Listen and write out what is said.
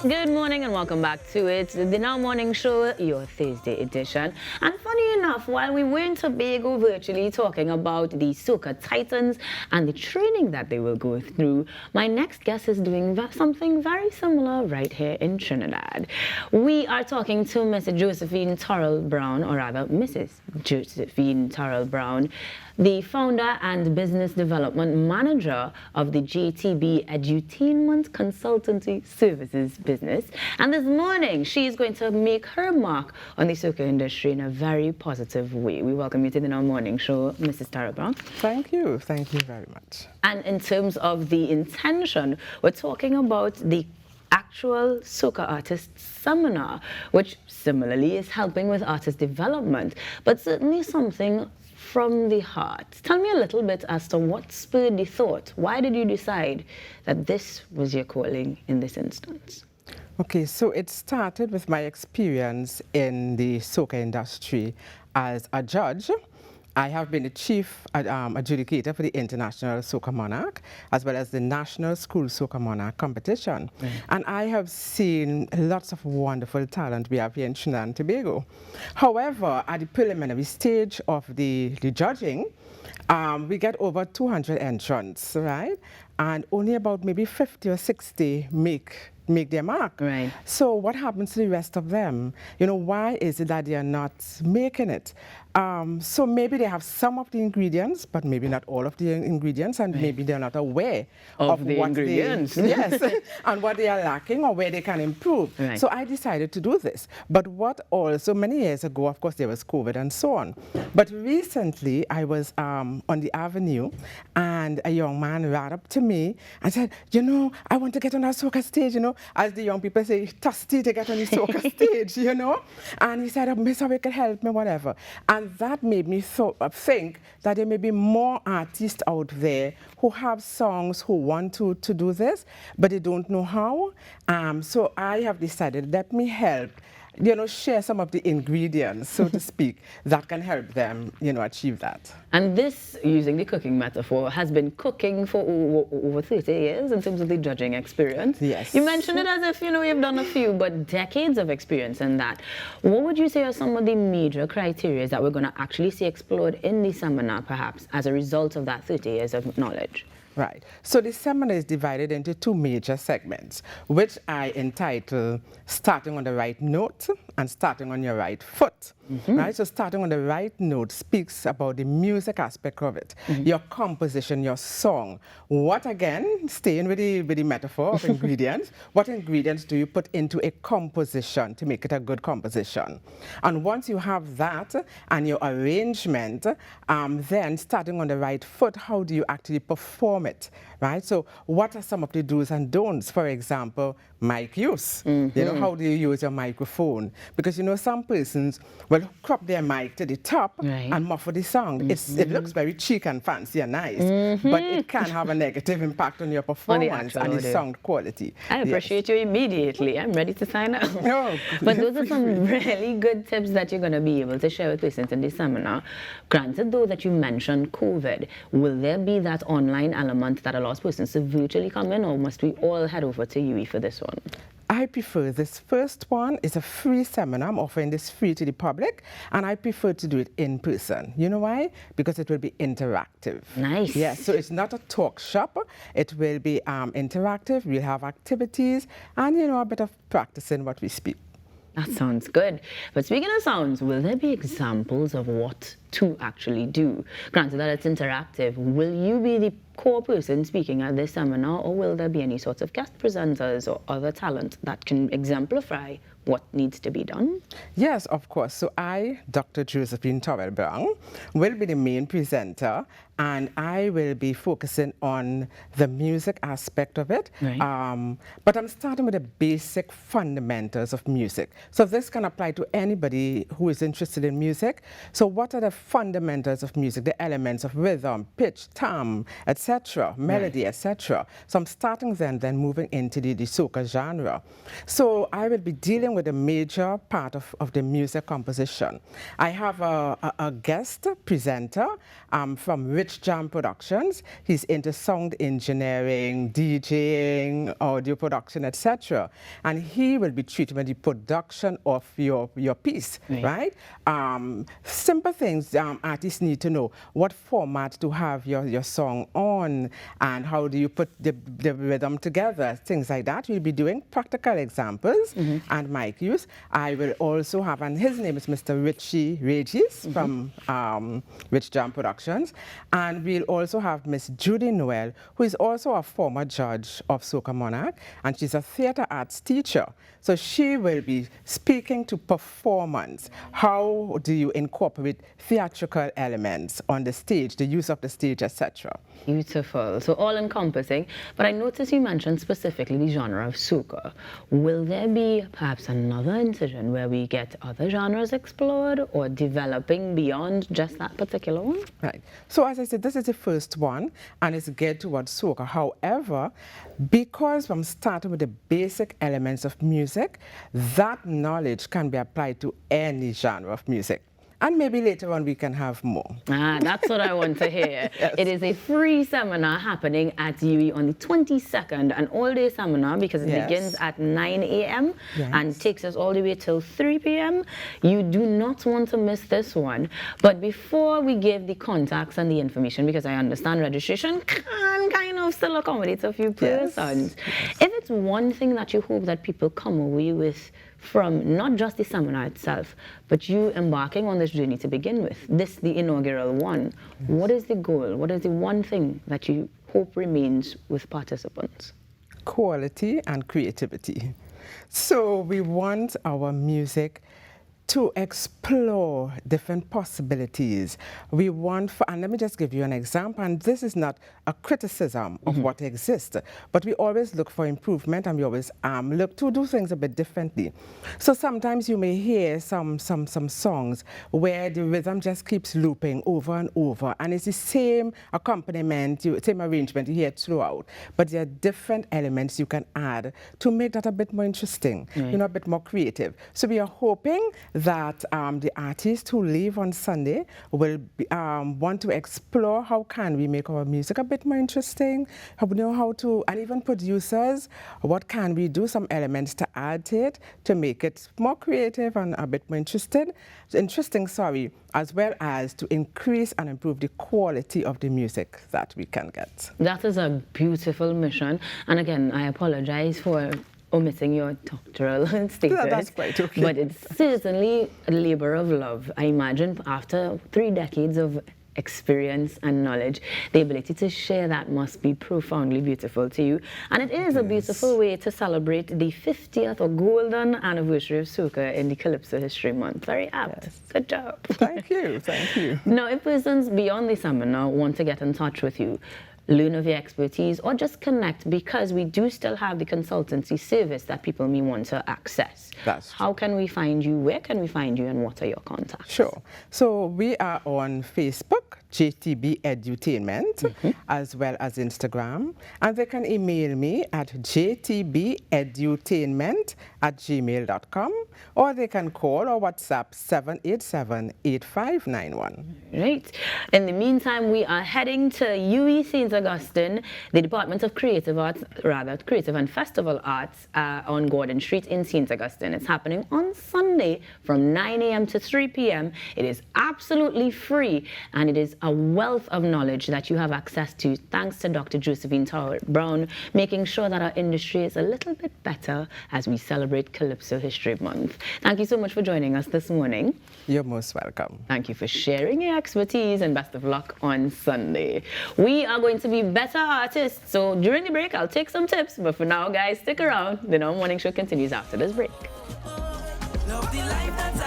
Good morning and welcome back to it, the Now Morning Show, your Thursday edition. And funny enough, while we were in Tobago virtually talking about the Soca Titans and the training that they will go through, my next guest is doing something very similar right here in Trinidad. We are talking to Miss Josephine Torrell Brown, or rather Mrs. Josephine Torrell Brown, the founder and business development manager of the JTB Edutainment Consultancy Services business. And this morning, she is going to make her mark on the soca industry in a very positive way. We welcome you to the Now Morning Show, Mrs. Torrell Brown. Thank you very much. And in terms of the intention, we're talking about the actual Soca Artist Seminar, which similarly is helping with artist development, but certainly something from the heart. Tell me a little bit as to what spurred the thought. Why did you decide that this was your calling in this instance? Okay, so it started with my experience in the soca industry as a judge. I have been the chief adjudicator for the International Soca Monarch, as well as the National School Soca Monarch competition. And I have seen lots of wonderful talent we have here in Trinidad and Tobago. However, at the preliminary stage of the judging, we get over 200 entrants, right? And only about maybe 50 or 60 make their mark. Right. So what happens to the rest of them? You know, why is it that they are not making it? So maybe they have some of the ingredients, but maybe not all of the ingredients, and maybe they're not aware of the what ingredients. Yes, and what they are lacking or where they can improve. Right. So I decided to do this. But what also, many years ago, of course, there was COVID and so on. But recently, I was on the avenue, and a young man ran up to me and said, you know, I want to get on that soca stage, you know, as the young people say, thirsty to get on the soca stage, you know. And he said, oh, Miss, how you can help me, whatever. And that made me think that there may be more artists out there who have songs who want to do this, but they don't know how. So I have decided, let me help, you know, share some of the ingredients, so to speak, that can help them, you know, achieve that. And this, using the cooking metaphor, has been cooking for over 30 years in terms of the judging experience. Yes. You mentioned it as if, you know, you've done a few, but decades of experience in that. What would you say are some of the major criteria that we're going to actually see explored in the seminar, perhaps, as a result of that 30 years of knowledge? Right. So the seminar is divided into two major segments, which I entitle Starting on the Right Note and Starting on Your Right Foot. Right? So starting on the right note speaks about the music aspect of it, your composition, your song. What, again, staying with the metaphor of ingredients, what ingredients do you put into a composition to make it a good composition? And once you have that and your arrangement, then starting on the right foot, how do you actually perform it? Right? So what are some of the do's and don'ts? For example, mic use. You know, how do you use your microphone? Because, you know, some persons will crop their mic to the top and muffle the sound. It looks very chic and fancy and nice, but it can have a negative impact on your performance and the sound quality. I appreciate you immediately. I'm ready to sign up. Oh, but those are some really good tips that you're going to be able to share with persons in this seminar. Granted, though, that you mentioned COVID, will there be that online element that allows persons to virtually come in, or must we all head over to UE for this one? I prefer this first one. It's a free seminar. I'm offering this free to the public, and I prefer to do it in person. You know why? Because it will be interactive. Nice. Yes, so it's not a talk shop. It will be interactive. We'll have activities and, you know, a bit of practicing what we speak. That sounds good. But speaking of sounds, will there be examples of what to actually do? Granted that it's interactive, will you be the core person speaking at this seminar, or will there be any sorts of guest presenters or other talent that can exemplify what needs to be done? Yes, of course. So I, Dr. Josephine Torrell Brown, will be the main presenter, and I will be focusing on the music aspect of it. Right. But I'm starting with the basic fundamentals of music. So this can apply to anybody who is interested in music. So what are the fundamentals of music, the elements of rhythm, pitch, time, etc., melody, etc. So I'm starting then moving into the soca genre. So I will be dealing with a major part of the music composition. I have a guest presenter from Rich Jam Productions. He's into sound engineering, DJing, audio production, etc. And he will be treating with the production of your piece, right? Simple things artists need to know. What format to have your song on, and how do you put the rhythm together, things like that. We'll be doing practical examples and mic use. I will also have, and his name is Mr. Richie Regis from Rich Jam Productions. And we'll also have Miss Judy Noel, who is also a former judge of Soca Monarch, and she's a theater arts teacher. So she will be speaking to performance. How do you incorporate theatrical elements on the stage, the use of the stage, etc.? Beautiful. So all-encompassing. But I noticed you mentioned specifically the genre of soca. Will there be perhaps another incision where we get other genres explored or developing beyond just that particular one? Right. So as I said, this is the first one, and it's geared towards soca. However, because I'm starting with the basic elements of music, that knowledge can be applied to any genre of music. And maybe later on we can have more. That's what I want to hear. Yes. It is a free seminar happening at UE on the 22nd, an all-day seminar because it begins at 9 a.m. and takes us all the way till 3 p.m. You do not want to miss this one. But before we give the contacts and the information, because I understand registration can kind of still accommodate a few persons. If it's one thing that you hope that people come away with from not just the seminar itself, but you embarking on this journey to begin with, the inaugural one, what is the goal? What is the one thing that you hope remains with participants? Quality and creativity. So we want our music to explore different possibilities. We want, and let me just give you an example, and this is not a criticism of what exists, but we always look for improvement, and we always look to do things a bit differently. So sometimes you may hear some songs where the rhythm just keeps looping over and over, and it's the same accompaniment, same arrangement you hear throughout, but there are different elements you can add to make that a bit more interesting, you know, a bit more creative. So we are hoping that the artists who leave on Sunday will want to explore how can we make our music a bit more interesting, how to, and even producers, what can we do, some elements to add to it to make it more creative and a bit more interesting, as well as to increase and improve the quality of the music that we can get. That is a beautiful mission. And again, I apologize for omitting your doctoral status. Yeah, that's quite okay. But it's certainly a labor of love. I imagine after 3 decades of experience and knowledge, the ability to share that must be profoundly beautiful to you. And it is a beautiful way to celebrate the 50th or golden anniversary of Soca in the Calypso History Month. Very apt. Yes. Good job. Thank you. Thank you. Now, if persons beyond the seminar want to get in touch with you, learn of your expertise, or just connect, because we do still have the consultancy service that people may want to access. How can we find you? Where can we find you? And what are your contacts? Sure. So we are on Facebook, JTB Edutainment, as well as Instagram. And they can email me at jtbedutainment@gmail.com, or they can call or WhatsApp 787-8591. Right. In the meantime, we are heading to UE St. Augustine, the Department of Creative Arts, Creative and Festival Arts on Gordon Street in St. Augustine. It's happening on Sunday from 9 a.m. to 3 p.m. It is absolutely free, and it is a wealth of knowledge that you have access to thanks to Dr. Josephine Tower Brown, making sure that our industry is a little bit better as we celebrate Calypso History Month. Thank you so much for joining us this morning. You're most welcome. Thank you for sharing your expertise, and best of luck on Sunday. We are going to be better artists, so during the break I'll take some tips, but for now, guys, stick around. The Now Morning Show continues after this break. Love the life that's